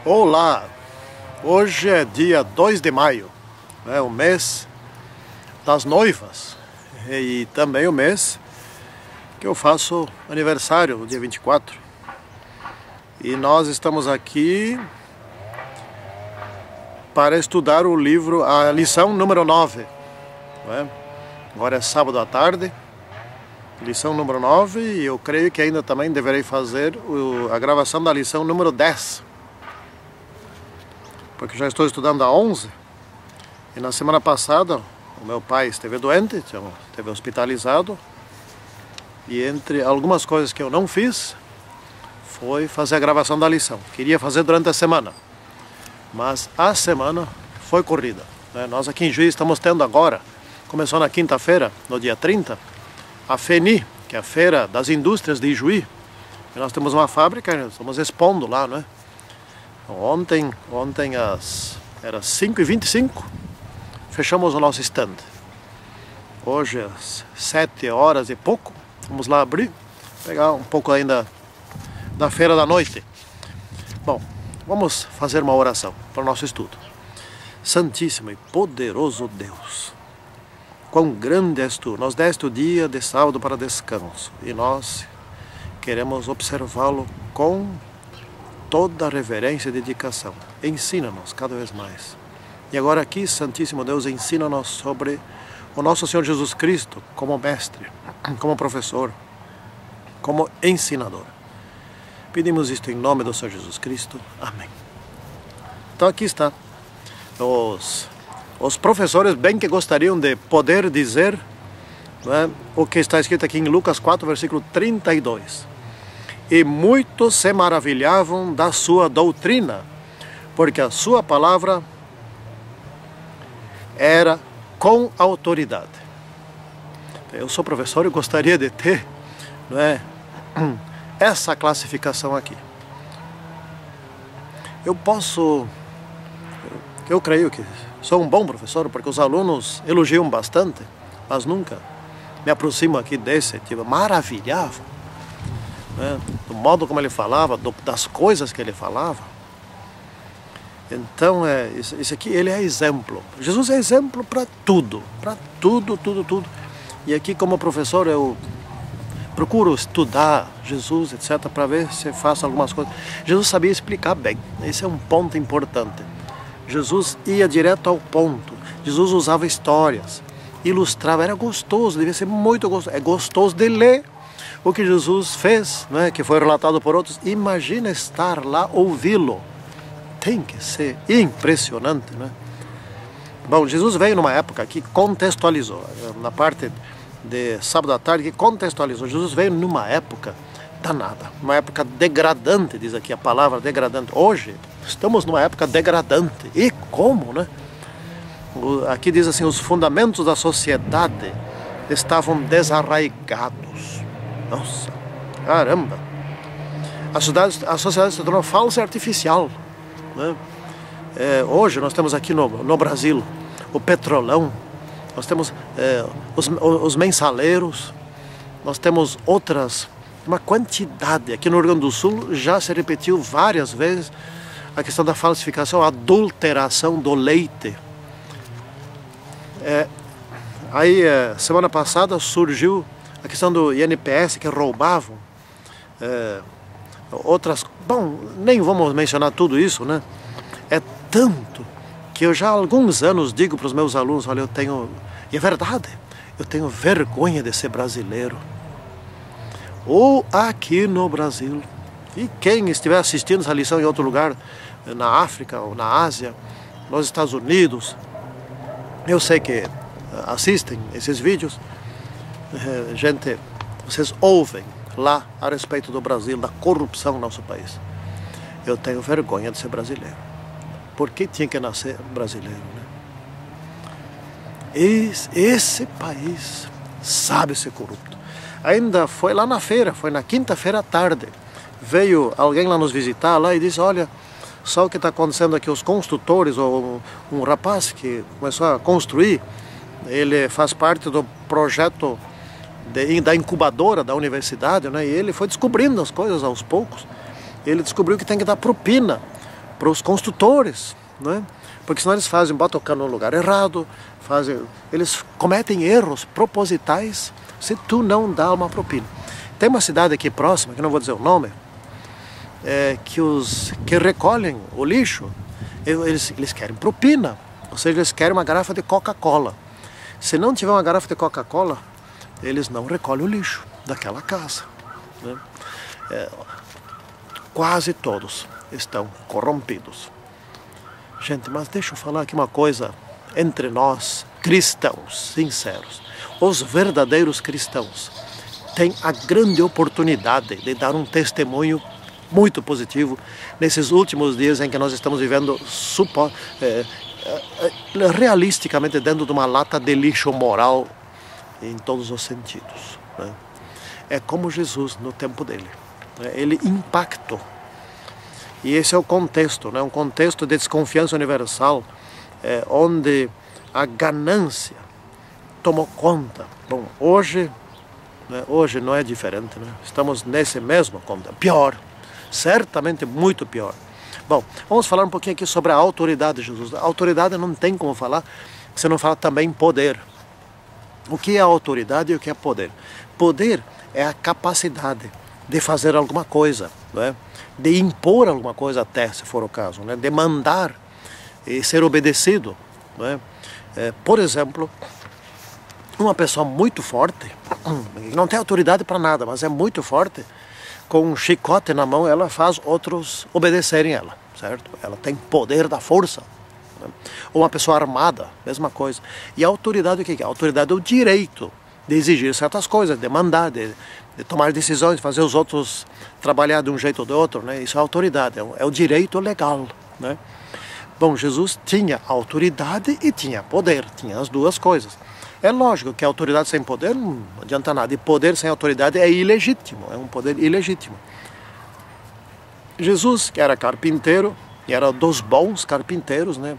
Olá! Hoje é dia 2 de maio, né? O mês das noivas e também o mês que eu faço aniversário, no dia 24. E nós estamos aqui para estudar o livro, a lição número 9. Né? Agora é sábado à tarde, lição número 9, e eu creio que ainda também deverei fazer a gravação da lição número 10. Porque já estou estudando a 11, e na semana passada o meu pai esteve doente, esteve hospitalizado, e entre algumas coisas que eu não fiz, foi fazer a gravação da lição. Queria fazer durante a semana, mas a semana foi corrida. Né? Nós aqui em Juiz estamos tendo agora, começou na quinta-feira, no dia 30, a FENI, que é a Feira das Indústrias de Ijuí. E nós temos uma fábrica, estamos expondo lá, né? Ontem era 5h25, fechamos o nosso stand. Hoje às 7 horas e pouco, vamos lá abrir, pegar um pouco ainda da feira da noite. Bom, vamos fazer uma oração para o nosso estudo. Santíssimo e poderoso Deus, quão grande és Tu, nos deste o dia de sábado para descanso, e nós queremos observá-lo com toda reverência e dedicação. Ensina-nos cada vez mais. E agora aqui, Santíssimo Deus, ensina-nos sobre o nosso Senhor Jesus Cristo como mestre, como professor, como ensinador. Pedimos isto em nome do Senhor Jesus Cristo. Amém. Então aqui está. Os professores bem que gostariam de poder dizer, né, o que está escrito aqui em Lucas 4, versículo 32. E muitos se maravilhavam da sua doutrina, porque a sua palavra era com autoridade. Eu sou professor e gostaria de ter, não é, essa classificação aqui. Eu creio que sou um bom professor, porque os alunos elogiam bastante, mas nunca me aproximo aqui desse tipo, maravilhavam. Né? Do modo como ele falava, das coisas que ele falava. Então, isso aqui, ele é exemplo. Jesus é exemplo para tudo, tudo. E aqui, como professor, eu procuro estudar Jesus, etc., para ver se faço algumas coisas. Jesus sabia explicar bem, esse é um ponto importante. Jesus ia direto ao ponto, Jesus usava histórias, ilustrava, era gostoso, devia ser muito gostoso, é gostoso de ler o que Jesus fez, né, que foi relatado por outros. Imagina estar lá, ouvi-lo. Tem que ser impressionante, né? Bom, Jesus veio numa época que contextualizou, na parte de sábado à tarde, que contextualizou. Jesus veio numa época danada, uma época degradante, diz aqui a palavra degradante. Hoje, estamos numa época degradante. E como, né? Aqui diz assim, os fundamentos da sociedade estavam desarraigados. Nossa, caramba! A sociedade se tornou falsa e artificial, né? Hoje nós temos aqui no Brasil o petrolão, nós temos os mensaleiros, nós temos uma quantidade. Aqui no Rio Grande do Sul já se repetiu várias vezes a questão da falsificação, a adulteração do leite. Aí, semana passada surgiu a questão do INPS, que roubavam outras... Bom, nem vamos mencionar tudo isso, né? É tanto que eu já há alguns anos digo para os meus alunos, olha, e é verdade, eu tenho vergonha de ser brasileiro. Ou aqui no Brasil. E quem estiver assistindo essa lição em outro lugar, na África ou na Ásia, nos Estados Unidos, eu sei que assistem esses vídeos, gente, vocês ouvem lá a respeito do Brasil, da corrupção no nosso país. Eu tenho vergonha de ser brasileiro. Por que tinha que nascer brasileiro, né? Esse país sabe ser corrupto. Ainda foi lá na feira, foi na quinta-feira à tarde. Veio alguém lá nos visitar lá e disse, olha, só o que está acontecendo aqui, os construtores, ou um rapaz que começou a construir, ele faz parte do projeto da incubadora da universidade, né? E ele foi descobrindo as coisas aos poucos. Ele descobriu que tem que dar propina para os construtores, né? Porque senão eles botam o cano no lugar errado, eles cometem erros propositais se tu não dá uma propina. Tem uma cidade aqui próxima, que não vou dizer o nome, que recolhem o lixo, eles querem propina, ou seja, eles querem uma garrafa de Coca-Cola. Se não tiver uma garrafa de Coca-Cola, eles não recolhem o lixo daquela casa, né? Quase todos estão corrompidos. Gente, mas deixa eu falar aqui uma coisa entre nós, cristãos sinceros. Os verdadeiros cristãos têm a grande oportunidade de dar um testemunho muito positivo nesses últimos dias em que nós estamos vivendo realisticamente dentro de uma lata de lixo moral em todos os sentidos, né? É como Jesus no tempo dele, né? Ele impactou. E esse é o contexto, né? Um contexto de desconfiança universal, onde a ganância tomou conta. Bom, hoje não é diferente, né? Estamos nesse mesmo contexto, pior, certamente muito pior. Bom, vamos falar um pouquinho aqui sobre a autoridade de Jesus. A autoridade não tem como falar se não fala também poder. O que é autoridade e o que é poder? Poder é a capacidade de fazer alguma coisa, não é? De impor alguma coisa até, se for o caso, né? De mandar e ser obedecido, não é? Por exemplo, uma pessoa muito forte, não tem autoridade para nada, mas é muito forte, com um chicote na mão, ela faz outros obedecerem ela, certo? Ela tem poder da força, né? Ou uma pessoa armada, mesma coisa. E a autoridade, o que é? A autoridade é o direito de exigir certas coisas, de mandar, de tomar decisões, fazer os outros trabalhar de um jeito ou de outro, né? Isso é autoridade, é o direito legal, né? Bom, Jesus tinha autoridade e tinha poder, tinha as duas coisas. É lógico que a autoridade sem poder não adianta nada, e poder sem autoridade é ilegítimo, é um poder ilegítimo. Jesus, que era carpinteiro, e era dos bons carpinteiros, né?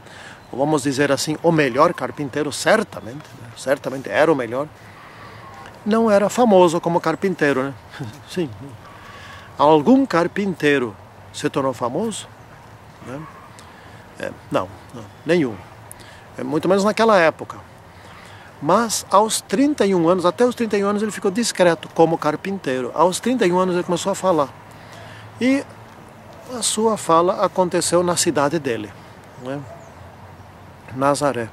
Vamos dizer assim, o melhor carpinteiro, certamente, né? Certamente era o melhor. Não era famoso como carpinteiro, né? Sim. Algum carpinteiro se tornou famoso? Né? Não, nenhum. Muito menos naquela época. Mas aos 31 anos, até os 31 anos ele ficou discreto como carpinteiro. Aos 31 anos ele começou a falar. E a sua fala aconteceu na cidade dele, né? Nazaré.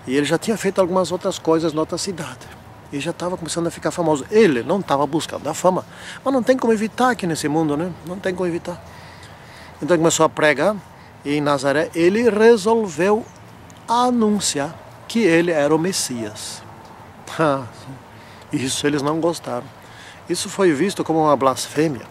E ele já tinha feito algumas outras coisas na outra cidade. E já estava começando a ficar famoso. Ele não estava buscando a fama. Mas não tem como evitar aqui nesse mundo, né? Não tem como evitar. Então ele começou a pregar. E em Nazaré ele resolveu anunciar que ele era o Messias. Isso eles não gostaram. Isso foi visto como uma blasfêmia,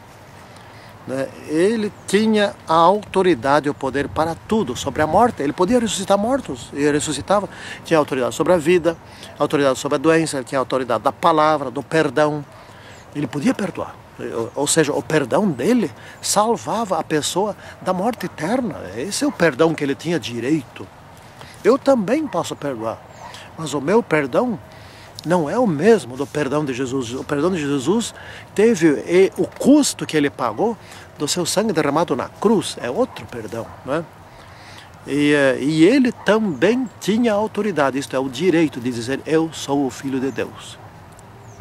né? Ele tinha a autoridade e o poder para tudo, sobre a morte. Ele podia ressuscitar mortos, ele ressuscitava. Tinha autoridade sobre a vida, autoridade sobre a doença, ele tinha autoridade da palavra, do perdão. Ele podia perdoar. Ou seja, o perdão dele salvava a pessoa da morte eterna. Esse é o perdão que ele tinha direito. Eu também posso perdoar, mas o meu perdão não é o mesmo do perdão de Jesus. O perdão de Jesus teve o custo que ele pagou do seu sangue derramado na cruz. É outro perdão, não é? E ele também tinha autoridade, isto é, o direito de dizer: eu sou o Filho de Deus.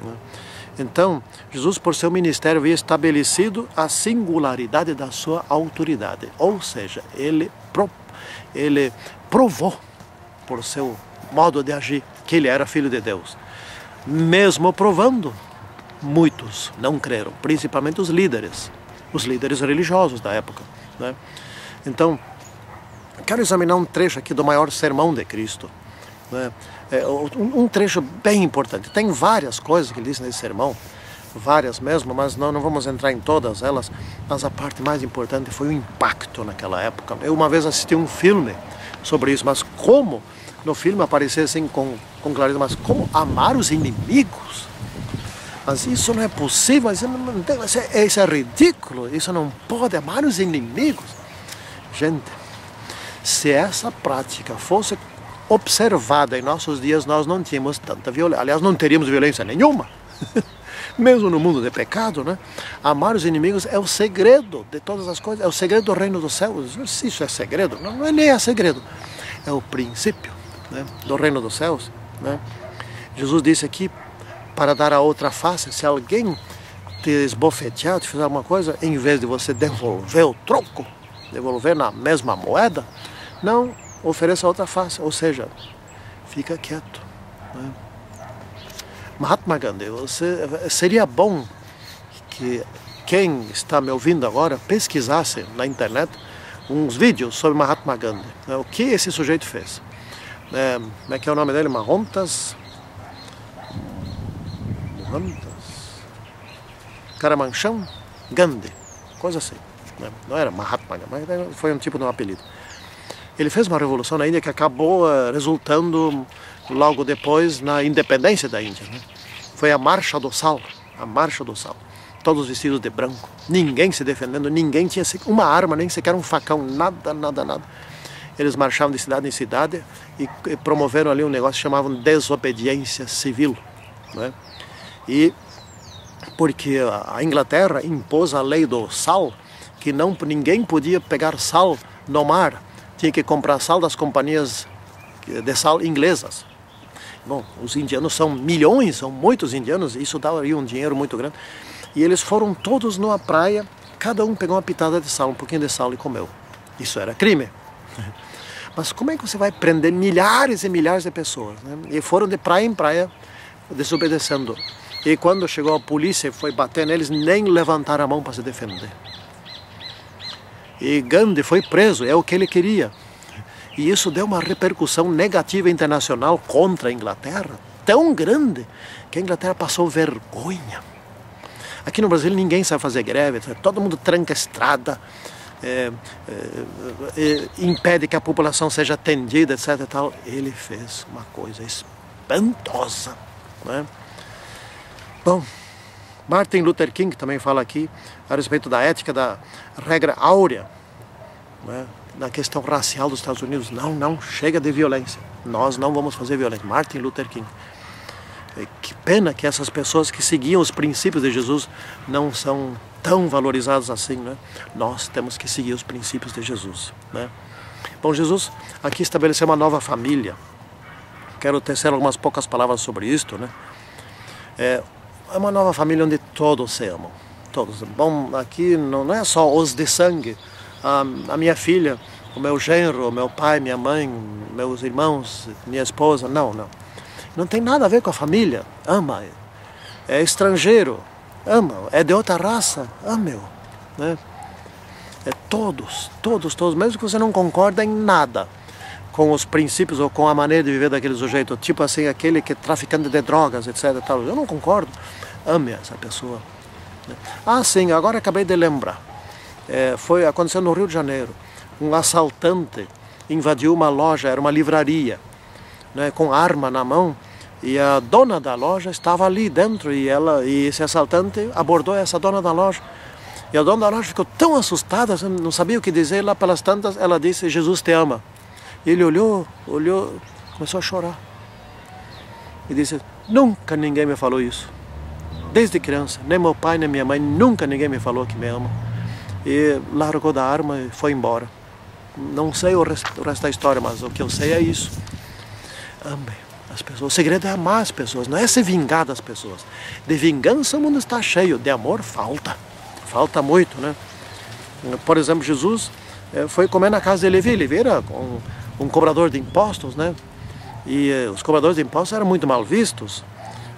Não é? Então, Jesus, por seu ministério, havia estabelecido a singularidade da sua autoridade. Ou seja, ele provou, por seu modo de agir, que ele era Filho de Deus. Mesmo provando, muitos não creram, principalmente os líderes religiosos da época, né? Então, quero examinar um trecho aqui do maior sermão de Cristo, né? Um trecho bem importante. Tem várias coisas que ele disse nesse sermão, várias mesmo, mas não vamos entrar em todas elas. Mas a parte mais importante foi o impacto naquela época. Eu uma vez assisti um filme sobre isso, mas como no filme aparecia assim com clareza, mas como amar os inimigos? Mas isso não é possível, isso é ridículo, isso não pode, amar os inimigos. Gente, se essa prática fosse observada em nossos dias, nós não tínhamos tanta violência. Aliás, não teríamos violência nenhuma. mesmo no mundo de pecado, né? Amar os inimigos é o segredo de todas as coisas, é o segredo do reino dos céus. Se isso é segredo, não é nem segredo, é o princípio, né, do reino dos céus, né? Jesus disse aqui, para dar a outra face, se alguém te esbofetear, te fizer alguma coisa, em vez de você devolver o troco, devolver na mesma moeda, não ofereça a outra face, ou seja, fica quieto, né? Mahatma Gandhi, seria bom que quem está me ouvindo agora pesquisasse na internet uns vídeos sobre Mahatma Gandhi, né? O que esse sujeito fez. Como é que é o nome dele? Mohandas Karamancham Gandhi, coisa assim, né? Não era Mahatma Gandhi, mas foi um tipo de um apelido. Ele fez uma revolução na Índia que acabou resultando logo depois na independência da Índia, né? Foi a Marcha do Sal, a Marcha do Sal. Todos vestidos de branco, ninguém se defendendo, ninguém tinha uma arma, nem sequer um facão, nada, nada, nada. Eles marchavam de cidade em cidade e promoveram ali um negócio que chamavam desobediência civil, né? E porque a Inglaterra impôs a lei do sal, que ninguém podia pegar sal no mar, tinha que comprar sal das companhias de sal inglesas. Bom, os indianos são milhões, são muitos indianos, isso daria um dinheiro muito grande. E eles foram todos numa praia, cada um pegou uma pitada de sal, um pouquinho de sal e comeu. Isso era crime. Mas como é que você vai prender milhares e milhares de pessoas, né? E foram de praia em praia desobedecendo. E quando chegou a polícia e foi bater neles, nem levantaram a mão para se defender. E Gandhi foi preso, é o que ele queria. E isso deu uma repercussão negativa internacional contra a Inglaterra, tão grande, que a Inglaterra passou vergonha. Aqui no Brasil ninguém sabe fazer greve, todo mundo tranca a estrada, impede que a população seja atendida, etc. E tal. Ele fez uma coisa espantosa, né? Bom, Martin Luther King também fala aqui a respeito da ética, da regra áurea, né, na questão racial dos Estados Unidos. Não, chega de violência. Nós não vamos fazer violência. Martin Luther King. Que pena que essas pessoas que seguiam os princípios de Jesus não são tão valorizadas assim, né? Nós temos que seguir os princípios de Jesus, né? Bom, Jesus aqui estabeleceu uma nova família. Quero tecer algumas poucas palavras sobre isto, né? É uma nova família onde todos se amam. Todos. Bom, aqui não é só os de sangue. A minha filha, o meu genro, o meu pai, minha mãe, meus irmãos, minha esposa. Não. Não tem nada a ver com a família. Ama. É estrangeiro. Ama. É de outra raça. Ame-o, né? É todos. Mesmo que você não concorde em nada com os princípios ou com a maneira de viver daquele sujeito, tipo assim, aquele que é traficante de drogas, etc. Tal. Eu não concordo. Ame essa pessoa. Ah, sim, agora acabei de lembrar. Aconteceu no Rio de Janeiro. Um assaltante invadiu uma loja, era uma livraria, né, com arma na mão, e a dona da loja estava ali dentro, e esse assaltante abordou essa dona da loja. E a dona da loja ficou tão assustada, não sabia o que dizer. Lá pelas tantas, ela disse: Jesus te ama. E ele olhou, começou a chorar. E disse: nunca ninguém me falou isso. Desde criança, nem meu pai, nem minha mãe, nunca ninguém me falou que me ama. E largou da arma e foi embora. Não sei o resto da história, mas o que eu sei é isso. Ame as pessoas. O segredo é amar as pessoas, não é se vingar das pessoas. De vingança o mundo está cheio, de amor falta muito, né? Por exemplo, Jesus foi comer na casa de Levi. Levi era um cobrador de impostos, né? E os cobradores de impostos eram muito mal vistos,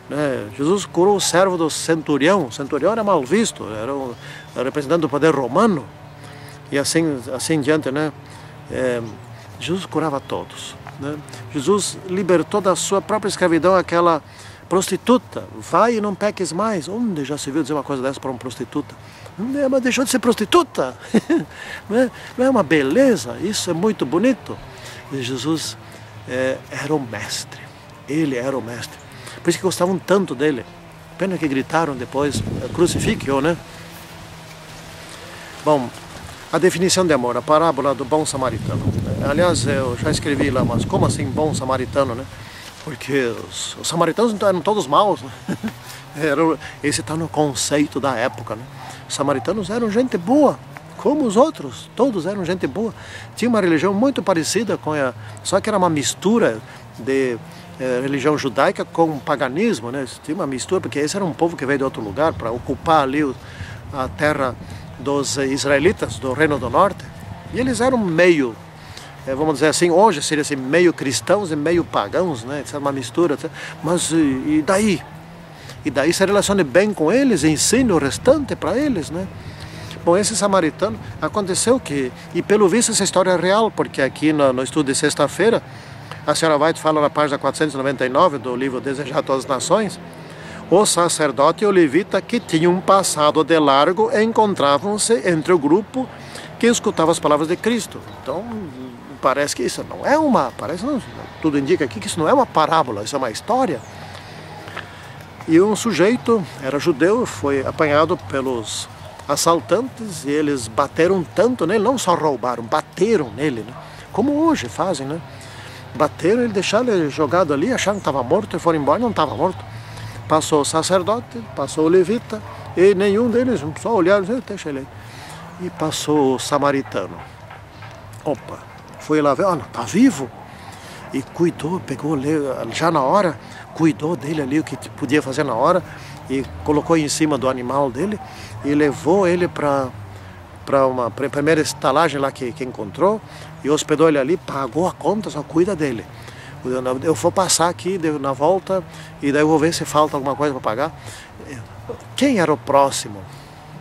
né? Jesus curou o servo do centurião. O centurião era mal visto, era o representante do poder romano, e assim em diante, né? Jesus curava todos, né? Jesus libertou da sua própria escravidão aquela prostituta. Vai e não peques mais. Onde já se viu dizer uma coisa dessa para uma prostituta? Mas deixou de ser prostituta. Não é uma beleza? Isso é muito bonito. E Jesus era o mestre. Ele era o mestre. Por isso que gostavam tanto dele. Pena que gritaram depois: crucifique-o, né? Bom, a definição de amor, a parábola do bom samaritano. Aliás, eu já escrevi lá, mas como assim bom samaritano, né? Porque os samaritanos eram todos maus, né? Esse está no conceito da época, né? Os samaritanos eram gente boa, como os outros, todos eram gente boa. Tinha uma religião muito parecida com só que era uma mistura de religião judaica com paganismo, né? Tinha uma mistura, porque esse era um povo que veio de outro lugar para ocupar ali a terra dos israelitas, do Reino do Norte. E eles eram meio, vamos dizer assim, hoje seria assim, meio cristãos e meio pagãos, né? Isso é uma mistura. Mas e daí? E daí se relacione bem com eles, ensine o restante para eles, né? Bom, esse samaritano, aconteceu que, e pelo visto essa história é real, porque aqui no estudo de sexta-feira, a senhora White fala na página 499 do livro Desejar a Todas as Nações, o sacerdote e o levita que tinham passado de largo encontravam-se entre o grupo que escutava as palavras de Cristo. Então, parece que isso não é tudo indica aqui que isso não é uma parábola, isso é uma história. E um sujeito, era judeu, foi apanhado pelos assaltantes e eles bateram tanto nele, não só roubaram, bateram nele, né? Como hoje fazem, né? Bateram, ele deixaram ele jogado ali, acharam que estava morto e foram embora, não estava morto. Passou o sacerdote, passou o levita e nenhum deles, só olharam, deixa ele aí. E passou o samaritano. Opa, foi lá ver, olha, está vivo. E cuidou, pegou já na hora, cuidou dele ali, o que podia fazer na hora, e colocou em cima do animal dele e levou ele para uma primeira estalagem lá que encontrou e hospedou ele ali, pagou a conta, só cuida dele. Eu vou passar aqui na volta e daí eu vou ver se falta alguma coisa para pagar. Quem era o próximo,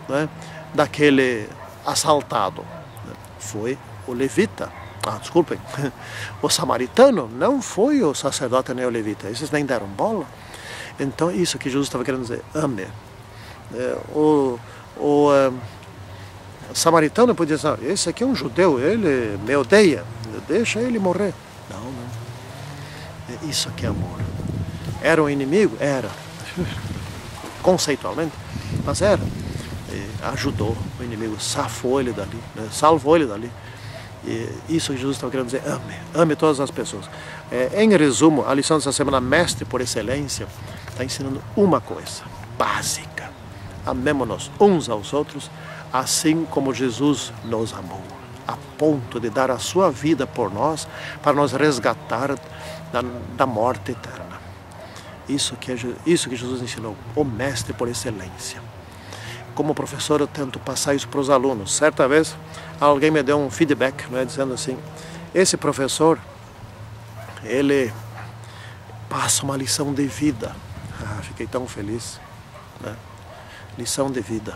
né, daquele assaltado? Foi o levita. Desculpem, o samaritano, não foi o sacerdote nem o levita, esses nem deram bola. Então isso que Jesus estava querendo dizer, ame. O samaritano podia dizer, esse aqui é um judeu, ele me odeia, deixa ele morrer. Não. Isso aqui é amor. Era um inimigo? Era. Conceitualmente, mas era. Ajudou o inimigo, safou ele dali, né? Salvou ele dali. E isso que Jesus estava querendo dizer, ame todas as pessoas. Em resumo, a lição dessa semana, mestre por excelência, está ensinando uma coisa básica: amemo-nos uns aos outros, assim como Jesus nos amou, a ponto de dar a sua vida por nós, para nos resgatar da morte eterna. Isso que Jesus ensinou, o mestre por excelência. Como professor, eu tento passar isso para os alunos. Certa vez, alguém me deu um feedback, né, dizendo assim, esse professor, ele passa uma lição de vida. Fiquei tão feliz, né? Lição de vida.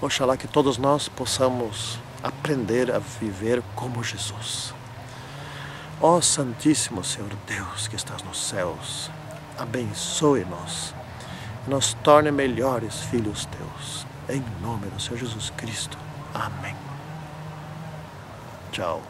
Oxalá que todos nós possamos aprender a viver como Jesus. Ó Santíssimo Senhor Deus que estás nos céus, abençoe-nos, nos torne melhores filhos teus. Em nome do Senhor Jesus Cristo. Amém. Tchau.